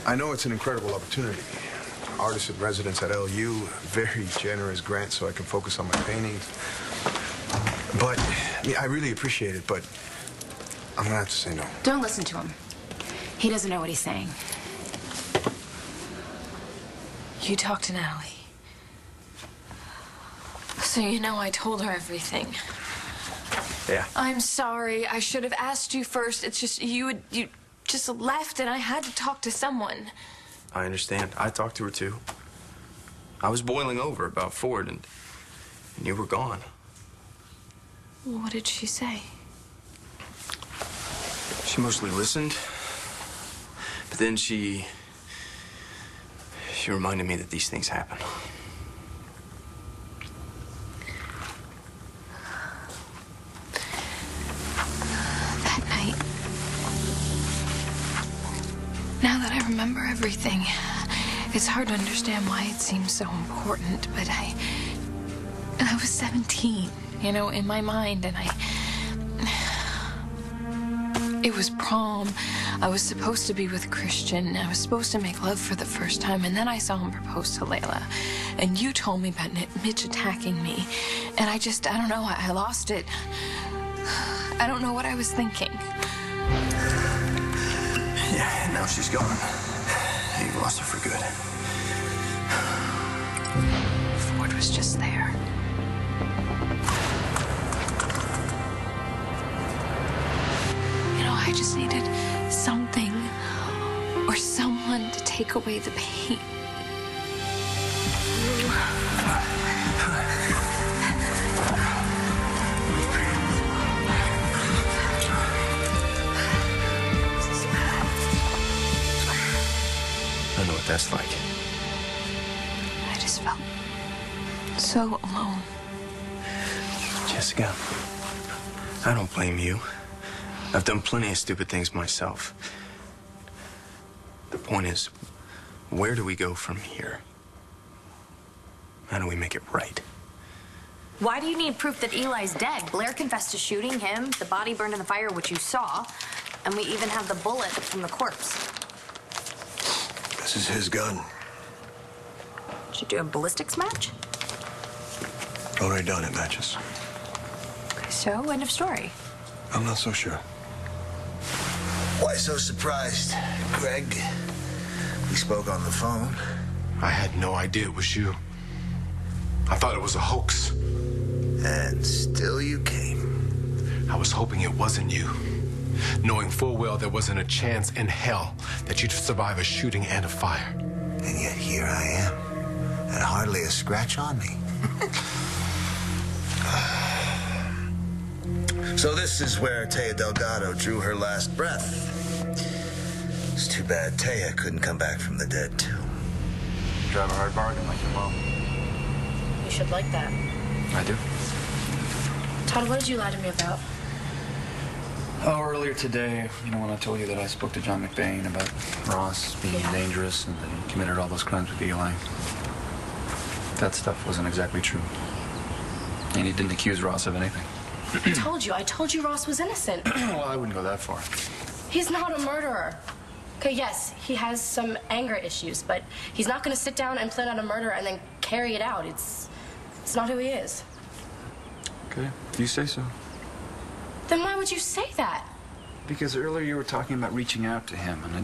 I know it's an incredible opportunity. Artist in residence at LU, very generous grant so I can focus on my paintings. But, I really appreciate it, but I'm gonna have to say no. Don't listen to him. He doesn't know what he's saying. You talked to Natalie. So you know I told her everything. Yeah. I'm sorry. I should have asked you first. It's just you just left and I had to talk to someone. I understand. I talked to her too. I was boiling over about Ford and you were gone. What did she say? She mostly listened, but then she reminded me that these things happen. That night, now that I remember everything, it's hard to understand why it seems so important, but I was 17, you know, in my mind, and it was prom. I was supposed to be with Christian. I was supposed to make love for the first time, and then I saw him propose to Layla. And you told me about Mitch attacking me, and I don't know, I lost it. I don't know what I was thinking. Yeah, now she's gone. You lost her for good. Ford was just there. I just needed something or someone to take away the pain. I know what that's like. I just felt so alone. Jessica, I don't blame you. I've done plenty of stupid things myself. The point is, where do we go from here? How do we make it right? Why do you need proof that Eli's dead? Blair confessed to shooting him, the body burned in the fire, which you saw, and we even have the bullet from the corpse. This is his gun. Did you do a ballistics match? Already done, it matches. Okay, so end of story. I'm not so sure. Why so surprised, Greg? We spoke on the phone. I had no idea it was you. I thought it was a hoax. And still you came. I was hoping it wasn't you, knowing full well there wasn't a chance in hell that you'd survive a shooting and a fire. And yet here I am, and hardly a scratch on me. So this is where Taya Delgado drew her last breath. It's too bad Taya couldn't come back from the dead, too. You drive a hard bargain like your mom. You should like that. I do. Todd, what did you lie to me about? Oh, earlier today, when I told you that I spoke to John McBain about Ross being dangerous and that he committed all those crimes with Eli. That stuff wasn't exactly true. And he didn't accuse Ross of anything. I told you Ross was innocent. Well, I wouldn't go that far. He's not a murderer. Okay, yes, he has some anger issues, but he's not going to sit down and plan out a murder and then carry it out. It's not who he is. Okay, you say so. Then why would you say that? Because earlier you were talking about reaching out to him, and I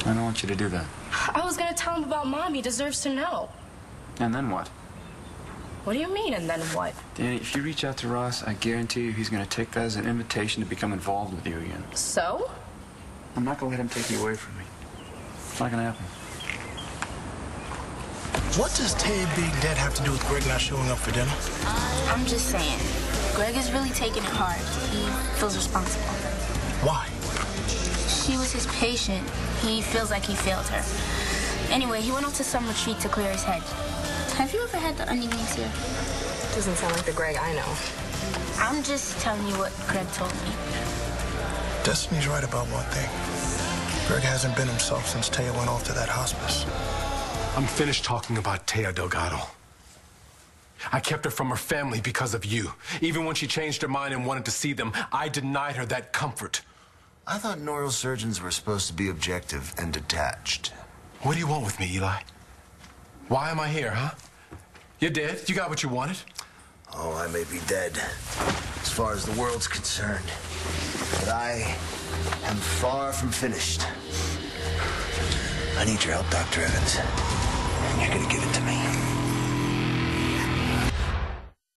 don't want you to do that. I was going to tell him about Mom. He deserves to know. And then what? What do you mean, and then what? Danny, if you reach out to Ross, I guarantee you he's going to take that as an invitation to become involved with you again. So? I'm not going to let him take you away from me. It's not going to happen. What does Taya being dead have to do with Greg not showing up for dinner? I'm just saying, Greg is really taking it hard. He feels responsible. Why? She was his patient. He feels like he failed her. Anyway, he went off to some retreat to clear his head. Have you ever had the onions here? Doesn't sound like the Greg I know. I'm just telling you what Greg told me. Destiny's right about one thing. Greg hasn't been himself since Taya went off to that hospice. I'm finished talking about Taya Delgado. I kept her from her family because of you. Even when she changed her mind and wanted to see them, I denied her that comfort. I thought neurosurgeons were supposed to be objective and detached. What do you want with me, Eli? Why am I here, huh? You're dead. You got what you wanted. Oh, I may be dead, as far as the world's concerned. But I am far from finished. I need your help, Dr. Evans. You're gonna give it to me.